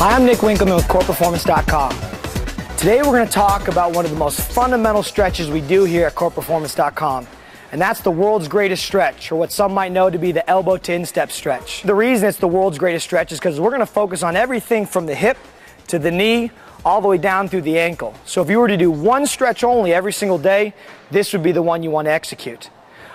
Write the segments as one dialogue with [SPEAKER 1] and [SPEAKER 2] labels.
[SPEAKER 1] Hi, I'm Nick Winkleman with CorePerformance.com. Today we're going to talk about one of the most fundamental stretches we do here at CorePerformance.com, and that's the world's greatest stretch, or what some might know to be the elbow-to-instep stretch. The reason it's the world's greatest stretch is because we're going to focus on everything from the hip to the knee, all the way down through the ankle. So if you were to do one stretch only every single day, this would be the one you want to execute.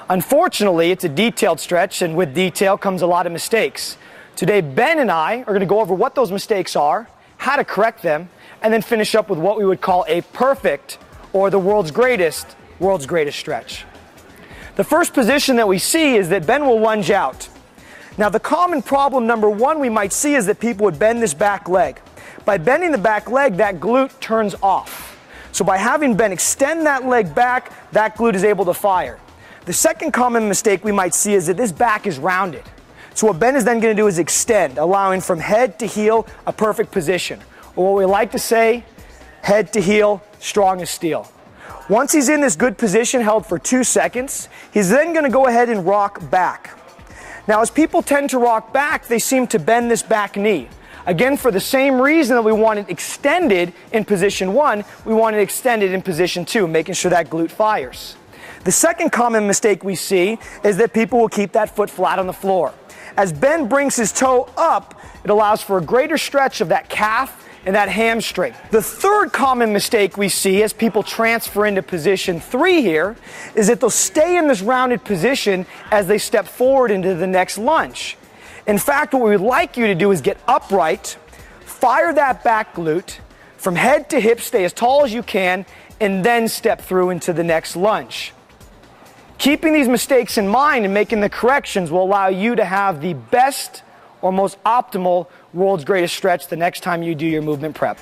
[SPEAKER 1] Unfortunately, it's a detailed stretch, and with detail comes a lot of mistakes. Today, Ben and I are going to go over what those mistakes are, how to correct them, and then finish up with what we would call a perfect, or the world's greatest stretch. The first position that we see is that Ben will lunge out. Now, the common problem number one we might see is that people would bend this back leg. By bending the back leg, that glute turns off. So by having Ben extend that leg back, that glute is able to fire. The second common mistake we might see is that this back is rounded. So what Ben is then going to do is extend, allowing from head to heel a perfect position. Or what we like to say, head to heel, strong as steel. Once he's in this good position held for 2 seconds, he's then going to go ahead and rock back. Now, as people tend to rock back, they seem to bend this back knee. Again, for the same reason that we want it extended in position 1, we want it extended in position 2, making sure that glute fires. The second common mistake we see is that people will keep that foot flat on the floor. As Ben brings his toe up, it allows for a greater stretch of that calf and that hamstring. The third common mistake we see as people transfer into position 3 here is that they'll stay in this rounded position as they step forward into the next lunge. In fact, what we would like you to do is get upright, fire that back glute, from head to hip, stay as tall as you can, and then step through into the next lunge. Keeping these mistakes in mind and making the corrections will allow you to have the best or most optimal world's greatest stretch the next time you do your movement prep.